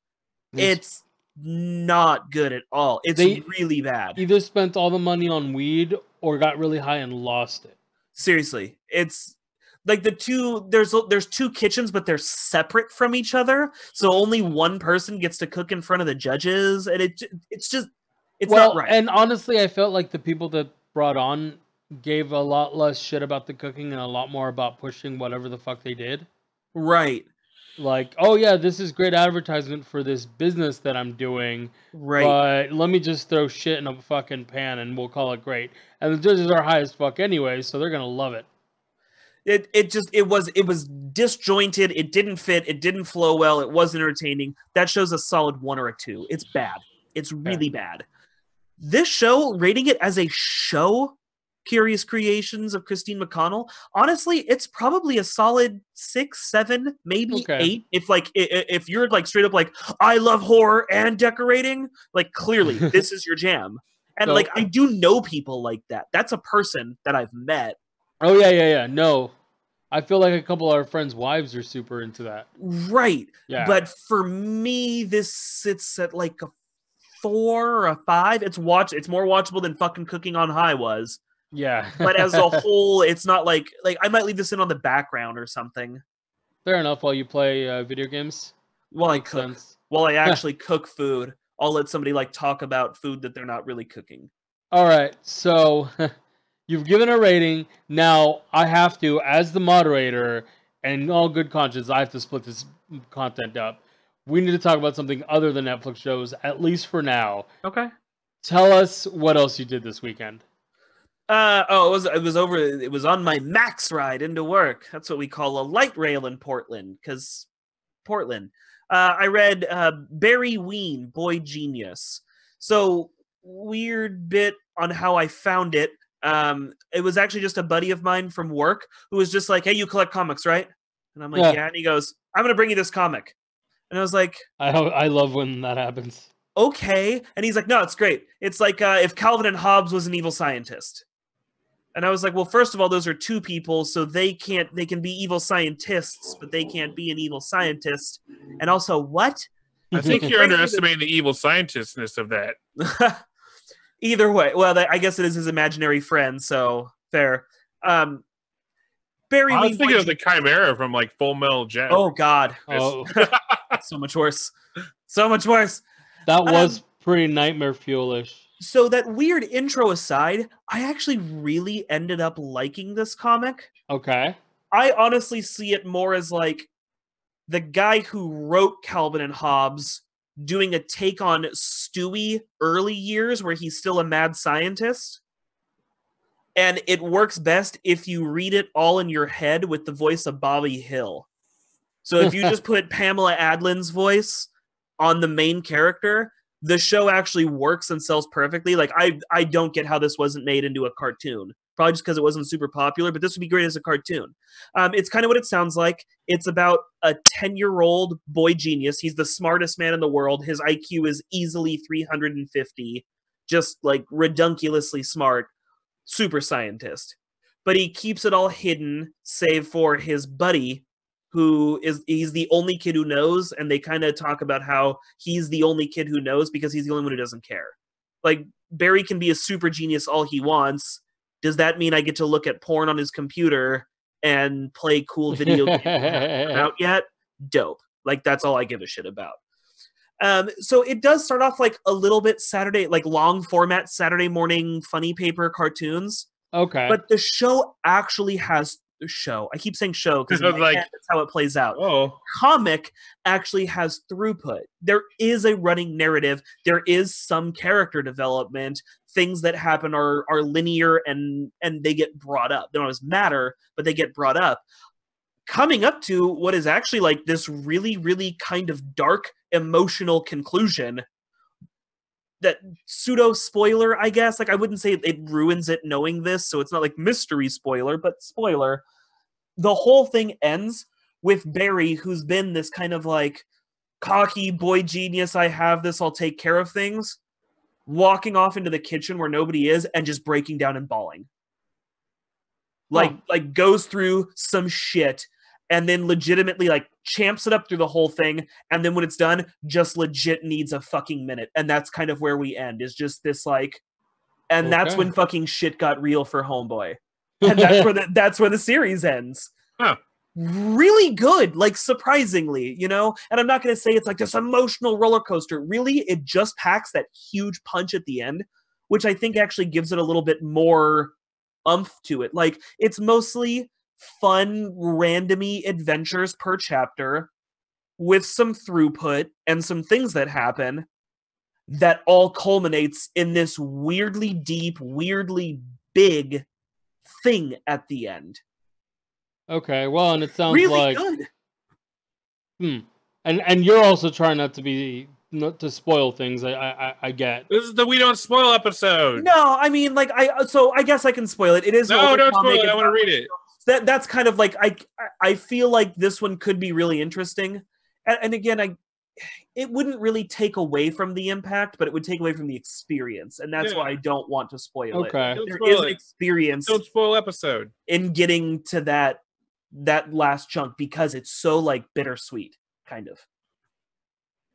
It's not good at all. It's really bad. Either spent all the money on weed or got really high and lost it. Seriously. It's like there's two kitchens, but they're separate from each other. So only one person gets to cook in front of the judges. And it's not right. And honestly, I felt like the people that brought on gave a lot less shit about the cooking and a lot more about pushing whatever the fuck they did. Right. Like, oh yeah, this is great advertisement for this business that I'm doing. Right. But let me just throw shit in a fucking pan and we'll call it great. And the judges are high as fuck anyway, so they're gonna love it. It was disjointed. It didn't fit. It didn't flow well. It wasn't entertaining. That shows a solid 1 or a 2. It's bad. It's really bad. This show, rating it as a show, Curious Creations of Christine McConnell, honestly, it's probably a solid 6, 7, maybe 8. If you're like straight up like, I love horror and decorating, like, clearly this is your jam. And like, I do know people like that. That's a person that I've met. Oh yeah. No, I feel like a couple of our friends' wives are super into that. Right. Yeah. But for me, this sits at like a 4 or a 5. It's more watchable than fucking Cooking on High was. Yeah. But as a whole, it's not like I might leave this in on the background or something. Fair enough. While you play video games. While Makes I cook. sense. While I actually cook food, I'll let somebody like talk about food that they're not really cooking. All right. So you've given a rating. Now I have to, as the moderator, and in all good conscience, I have to split this content up. We need to talk about something other than Netflix shows, at least for now. Okay. Tell us what else you did this weekend. It was on my Max ride into work. That's what we call a light rail in Portland, because Portland. I read Barry Ween, Boy Genius. So weird bit on how I found it. It was actually just a buddy of mine from work who was just like, "Hey, you collect comics, right?" And I'm like, "Yeah." And he goes, "I'm gonna bring you this comic." And I was like, I love when that happens. Okay. And he's like, "No, it's great. It's like if Calvin and Hobbes was an evil scientist." And I was like, well, first of all, those are two people, so they can be evil scientists, but they can't be an evil scientist. And also, what? I think you're underestimating the evil scientistness of that. Either way, well, I guess it is his imaginary friend, so fair. Barry I was Ween, thinking of the Chimera from like Full Metal Jacket. Oh God, Oh, so much worse, so much worse. that was pretty nightmare fuelish. So that weird intro aside, I actually really ended up liking this comic. Okay. I honestly see it more as like the guy who wrote Calvin and Hobbes doing a take on Stewie early years where he's still a mad scientist. And it works best if you read it all in your head with the voice of Bobby Hill. So if you just put Pamela Adlin's voice on the main character, the show actually works and sells perfectly. Like, I don't get how this wasn't made into a cartoon. Probably just because it wasn't super popular, but this would be great as a cartoon. It's kind of what it sounds like. It's about a 10-year-old boy genius. He's the smartest man in the world. His IQ is easily 350. Just, like, redunculously smart. Super scientist. But he keeps it all hidden, save for his buddy, he's the only kid who knows, and they kind of talk about how he's the only kid who knows because he's the only one who doesn't care. Like, Barry can be a super genius all he wants. Does that mean I get to look at porn on his computer and play cool video games that haven't come out yet? Dope. Like, that's all I give a shit about. So it does start off like a little bit Saturday, like long format Saturday morning funny paper cartoons. Okay. But the show actually has I keep saying show because like, that's how it plays out. Oh, Comic actually has throughput. There is a running narrative. There is some character development. Things that happen are linear and they get brought up. They don't always matter, but they get brought up. Coming up to what is actually like this really, really kind of dark, emotional conclusion. That pseudo spoiler, I guess. Like, I wouldn't say it ruins it knowing this, so it's not like mystery spoiler, but spoiler. The whole thing ends with Barry, who's been this kind of like cocky boy genius, I have this, I'll take care of things, walking off into the kitchen where nobody is and just breaking down and bawling. Like goes through some shit and then legitimately like champs it up through the whole thing, and then when it's done, just legit needs a fucking minute. And that's kind of where we end, is just this like, and that's when fucking shit got real for Homeboy. And that's where the series ends. Huh. Really good, like surprisingly, you know? And I'm not going to say it's like this emotional roller coaster. Really, it just packs that huge punch at the end, which I think actually gives it a little bit more oomph to it. Like, it's mostly fun, randomy adventures per chapter with some throughput and some things that happen that all culminates in this weirdly deep, weirdly big thing at the end. Okay, well, and it sounds really like good. And you're also trying not to spoil things. I get. This is the We Don't Spoil episode. No, I mean, like, I guess I can spoil it. It is no, don't spoil it. I want to read it. That's kind of like I feel like this one could be really interesting, and again, it wouldn't really take away from the impact, but it would take away from the experience, and that's why I don't want to spoil it. Okay, there is an experience. Don't spoil episode in getting to that last chunk because it's so like bittersweet, kind of.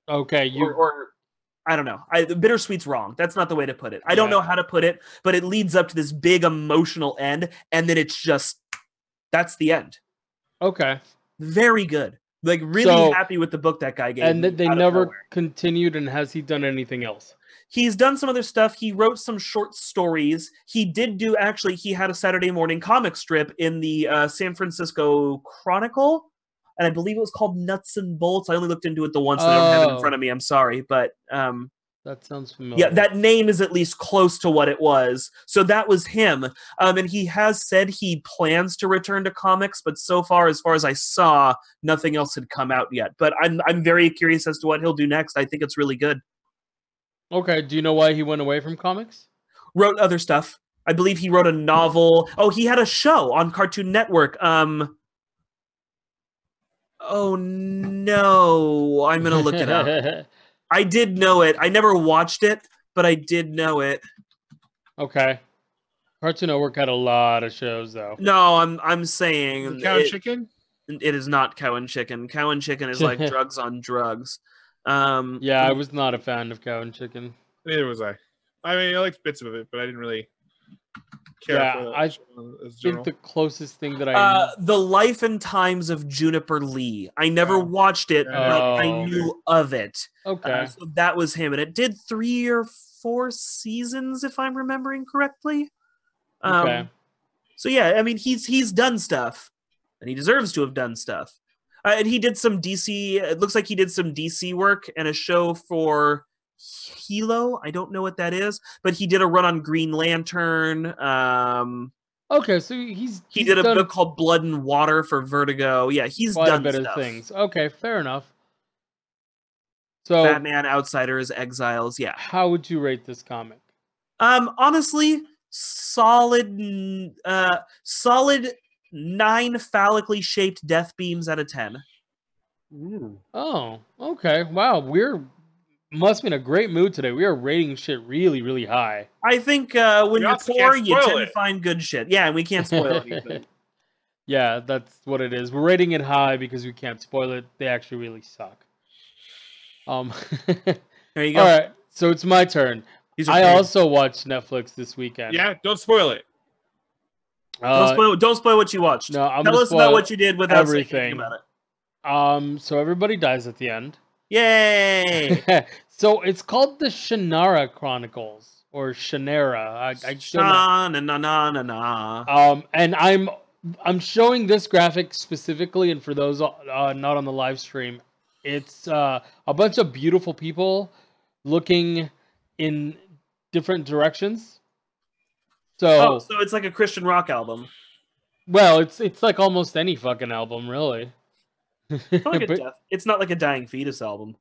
Okay, I don't know. Bittersweet's wrong. That's not the way to put it. I don't know how to put it, but it leads up to this big emotional end, and then it's just that's the end. Okay. Very good. Like really happy with the book that guy gave. And they never continued. And has he done anything else? He's done some other stuff. He wrote some short stories. He did do he had a Saturday morning comic strip in the San Francisco Chronicle. And I believe it was called Nuts and Bolts. I only looked into it the once, and I don't have it in front of me. I'm sorry, but that sounds familiar. Yeah, that name is at least close to what it was. So that was him. And he has said he plans to return to comics, but so far as I saw, nothing else had come out yet. But I'm very curious as to what he'll do next. I think it's really good. Okay. Do you know why he went away from comics? Wrote other stuff. I believe he wrote a novel. Oh, he had a show on Cartoon Network. Oh no, I'm gonna look it up. I did know it. I never watched it, but I did know it. Okay. Cartoon Network had a lot of shows, though. No, I'm saying Cow and Chicken. It is not Cow and Chicken. Cow and Chicken is like drugs on drugs. Yeah, I was not a fan of Cow and Chicken. Neither was I. I mean, I liked bits of it, but I didn't really care for that. I think the closest thing that I The Life and Times of Juniper Lee. I never watched it, but I knew of it. Okay. So that was him, and it did 3 or 4 seasons, if I'm remembering correctly. Okay. So yeah, I mean, he's done stuff, and he deserves to have done stuff. And he did some DC. It looks like he did some DC work and a show for Hilo. I don't know what that is, but he did a run on Green Lantern. Okay, so he did a book called Blood and Water for Vertigo. Yeah, he's done a bit stuff. of things. Okay, fair enough. So Batman, Outsiders, Exiles. Yeah. How would you rate this comic? Honestly, solid 9 phallically shaped death beams out of 10. Ooh. Oh, okay. Wow, must be in a great mood today. We are rating shit really, really high. I think when you're poor, you tend to find good shit. Yeah, and we can't spoil anything. Yeah, that's what it is. We're rating it high because we can't spoil it. They actually really suck. There you go. All right, so it's my turn. I also watched Netflix this weekend. Yeah, don't spoil it. Don't spoil what you watched. No, Tell us about what you did without saying anything about it. So everybody dies at the end. Yay! So it's called the Shannara Chronicles or Shannara. And I'm showing this graphic specifically, and for those not on the live stream, it's a bunch of beautiful people looking in different directions. So it's like a Christian rock album. Well, it's like almost any fucking album, really. It's not like a Dying Fetus album.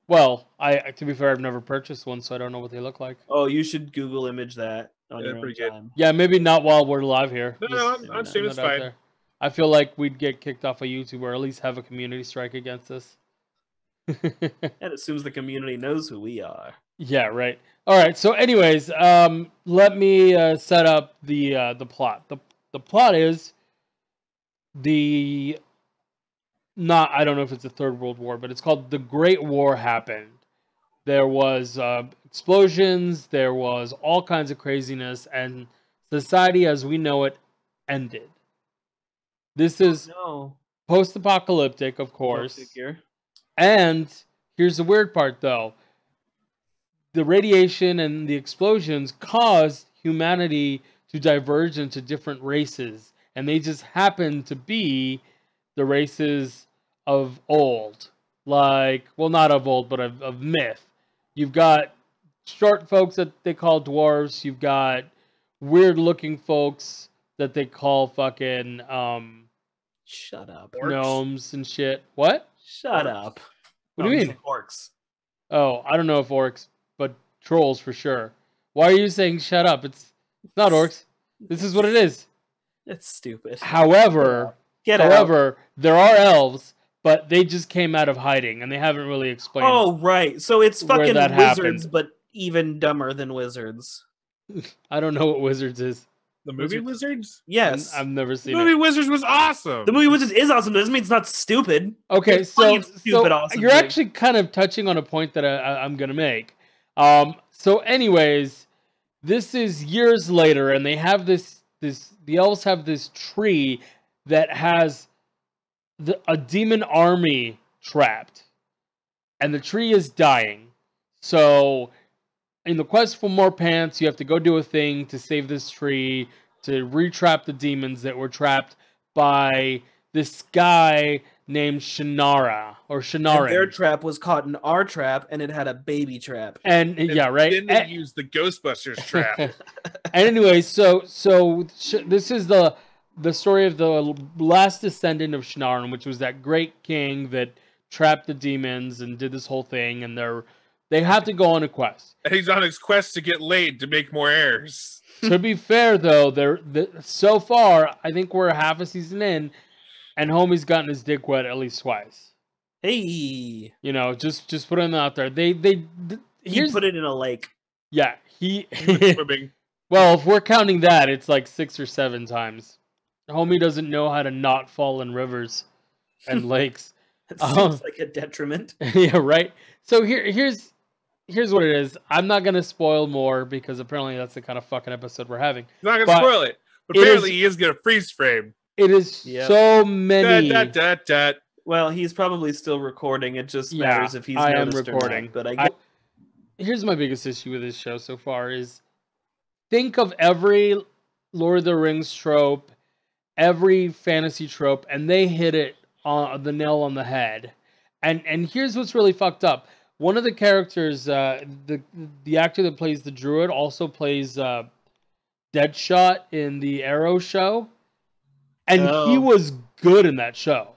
Well, to be fair, I've never purchased one, so I don't know what they look like. Oh, you should Google image that on your own time. Yeah, maybe not while we're live here. No, I'm saying it's fine. There. I feel like we'd get kicked off of YouTube or at least have a community strike against us. That assumes the community knows who we are. Yeah, right. All right. So, anyways, let me set up the plot. The plot is I don't know if it's the Third World War, but it's called The Great War Happened. There was explosions, there was all kinds of craziness, and society as we know it ended. This is post-apocalyptic, of course. And here's the weird part, though. The radiation and the explosions caused humanity to diverge into different races, and they just happened to be the races of old, not of old, but of myth. You've got short folks that they call dwarves. You've got weird-looking folks that they call fucking shut up, gnomes and shit. What? Shut up. What do you mean? Orcs. Oh, I don't know if orcs, but trolls for sure. Why are you saying shut up? It's not orcs. This is what it is. It's stupid. However, there are elves, but they just came out of hiding, and they haven't really explained. Oh, right. So it's fucking wizards, happened. But even dumber than wizards. I don't know what wizards is. The movie Wizards? Yes. I've never seen the movie Wizards was awesome. The movie Wizards is awesome. Doesn't mean it's not stupid. Okay, so awesome you're actually kind of touching on a point that I'm going to make. So anyways, this is years later, and they have the elves have this tree that has a demon army trapped, and the tree is dying. So, in the quest for more pants, you have to go do a thing to save this tree, to retrap the demons that were trapped by this guy named Shannara, or Shannara. And their trap was caught in our trap, and it had a baby trap. And yeah, right. Then they used the Ghostbusters trap. And anyway, so this is the story of the last descendant of Shannara, which was that great king that trapped the demons and did this whole thing, and they have to go on a quest. And he's on his quest to get laid to make more heirs. To be fair, though, so far, I think we're half a season in, and homie's gotten his dick wet at least twice. Hey, you know, just putting it out there. He put it in a lake. Yeah, he was swimming. Well, if we're counting that, it's like 6 or 7 times. Homie doesn't know how to not fall in rivers and lakes. It seems like a detriment. Yeah, right. So here's what it is. I'm not gonna spoil more because apparently that's the kind of fucking episode we're having. He's not gonna spoil it, but apparently he is gonna freeze frame. It is so many. Well, he's probably still recording. It just matters if he's noticed recording. Or not, but here's my biggest issue with this show so far is think of every Lord of the Rings trope, every fantasy trope, and they hit it on the nail on the head. And here's what's really fucked up. One of the characters, the actor that plays the druid, also plays Deadshot in the Arrow show. And he was good in that show.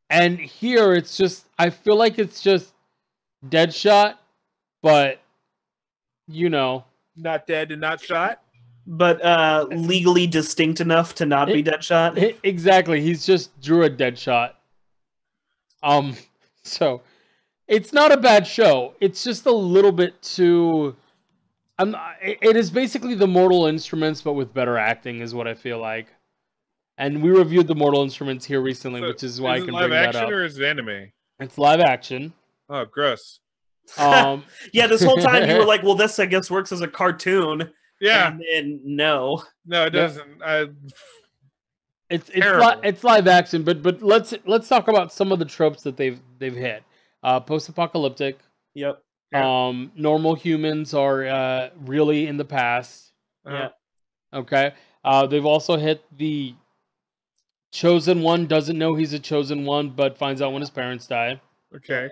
And here it's just, I feel like it's just Deadshot, but, you know. Not dead and not shot? But legally distinct enough to not be Deadshot? Exactly, he's just Druid Deadshot. So, it's not a bad show. It's just a little bit too... it is basically the Mortal Instruments, but with better acting, is what I feel like. And we reviewed the Mortal Instruments here recently, which is why I can bring that up. Is it live action or is it anime? It's live action. Oh, gross. Yeah, this whole time you were like, well, this, I guess, works as a cartoon. Yeah. And then, no. No, it doesn't. It's live action, but let's talk about some of the tropes that they've hit. Post-apocalyptic. Yep. Normal humans are really in the past. Yeah. Okay. They've also hit the chosen one doesn't know he's a chosen one, but finds out when his parents die. Okay.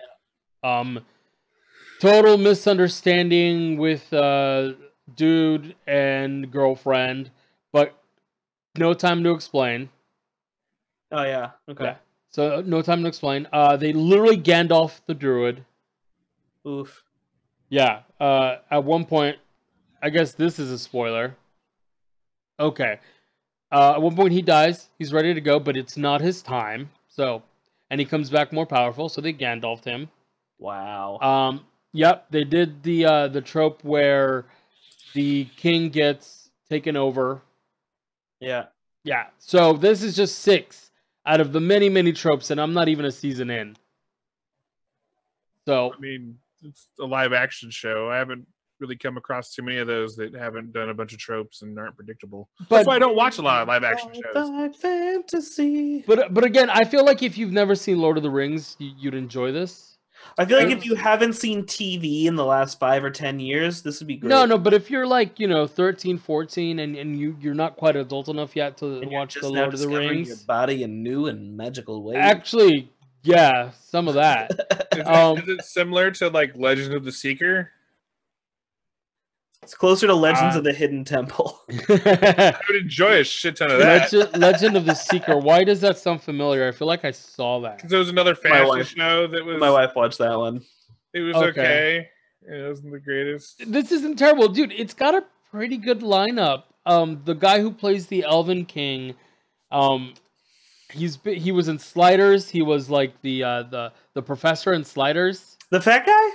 Total misunderstanding with dude and girlfriend, but no time to explain. Oh yeah. Okay. Yeah. So no time to explain. They literally Gandalf the druid. Oof. Yeah. At one point, I guess this is a spoiler. Okay. At one point he dies. He's ready to go, but it's not his time. So, and he comes back more powerful. So they Gandalfed him. Wow. Yep. They did the trope where the king gets taken over. Yeah. Yeah. So this is just 6 out of the many, many tropes, and I'm not even a season in. So I mean, it's a live action show. I haven't really come across too many of those that haven't done a bunch of tropes and aren't predictable. That's why I don't watch a lot of live action shows. Fantasy. But again, I feel like if you've never seen Lord of the Rings, you'd enjoy this. I feel like if you haven't seen TV in the last 5 or 10 years, this would be great. No, but if you're like, 13, 14, and you're not quite adult enough yet to watch the Lord of the Rings. Your body in new and magical ways. Actually, yeah, some of that. Is it similar to like Legend of the Seeker? It's closer to Legends of the Hidden Temple. I would enjoy a shit ton of that. Legend of the Seeker. Why does that sound familiar? I feel like I saw that. Because there was another fantasy show that was... My wife watched that one. It was okay. It wasn't the greatest. This isn't terrible. Dude, it's got a pretty good lineup. The guy who plays the Elven King, he was in Sliders. He was like the professor in Sliders. The fat guy?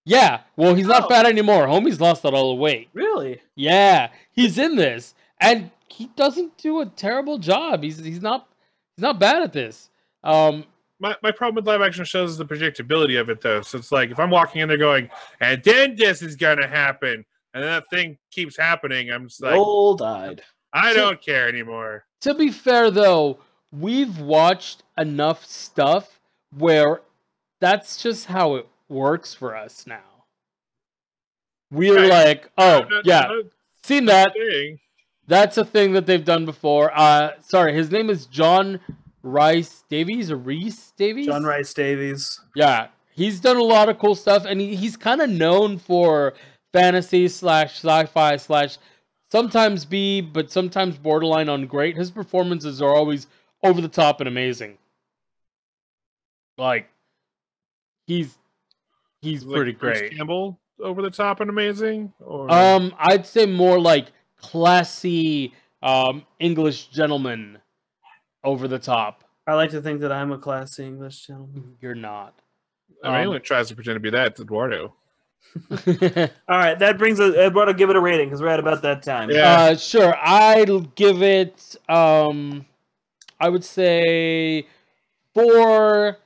Yeah, well, he's not fat anymore. Homie's lost all the weight. Really? Yeah, he's in this, and he doesn't do a terrible job. He's not bad at this. my problem with live action shows is the predictability of it, though. So it's like if I'm walking in there going, and then this is gonna happen, and then that thing keeps happening, I'm just like, Roll died. I don't care anymore. To be fair, though, we've watched enough stuff where that's just how it works for us now. We're Right. like, oh, yeah, I'm not seen that. saying- That's a thing that they've done before. Sorry, his name is John Rice Davies or Reese Davies? John Rice Davies. Yeah, he's done a lot of cool stuff, and he's kind of known for fantasy / sci-fi / sometimes B, but sometimes borderline on great. His performances are always over the top and amazing. Like, he's like pretty Bruce great. Campbell over the top and amazing. Or I'd say more like classy English gentleman over the top. I like to think that I'm a classy English gentleman. You're not. I mean, anyone tries to pretend to be that, it's Eduardo. All right, that brings us. Eduardo, give it a rating because we're at about that time. Yeah. Sure. I'll give it. I would say 4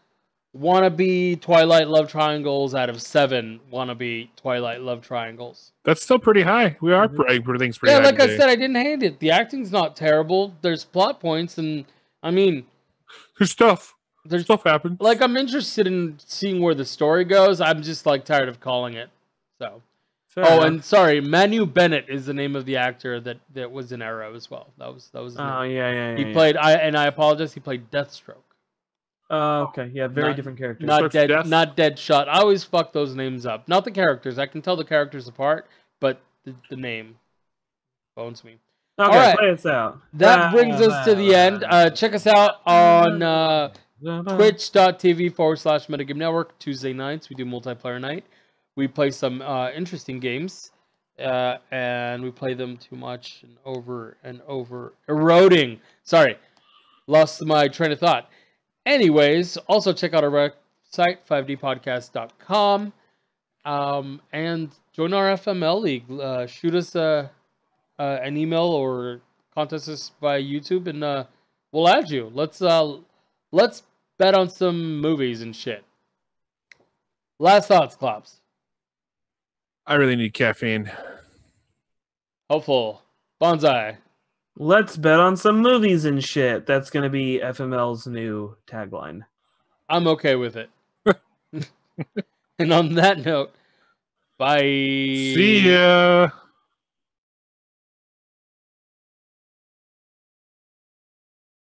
wannabe Twilight love triangles out of 7 wannabe Twilight love triangles. That's still pretty high. We are pretty things pretty Yeah, high. like I today. said, I didn't hate it. The acting's not terrible. There's plot points, and I mean, There's stuff. there's Stuff happens. like I'm interested in seeing where the story goes. I'm just like tired of calling it. So. Fair Oh, enough. and sorry, Manu Bennett is the name of the actor that was in Arrow as well. That was his Oh name. yeah. He played. I apologize. He played Deathstroke. Okay, yeah, very Not- different characters. Not Deathstroke's dead. Death? Not Deadshot. I always fuck those names up. Not the characters. I can tell the characters apart, but the name bones me. Okay, Alright. play us out. That brings us to the end. Check us out on twitch.tv/Metagame Network. Tuesday nights we do multiplayer night. We play some interesting games, and we play them too much and over, eroding. Sorry, lost my train of thought. Anyways, also check out our website, 5dpodcast.com, and join our FML League. Shoot us an email or contact us via YouTube, and we'll add you. Let's bet on some movies and shit. Last thoughts, Klops. I really need caffeine. Hopeful. Bonsai. Let's bet on some movies and shit. That's gonna be FML's new tagline. I'm okay with it. And on that note, bye. See ya.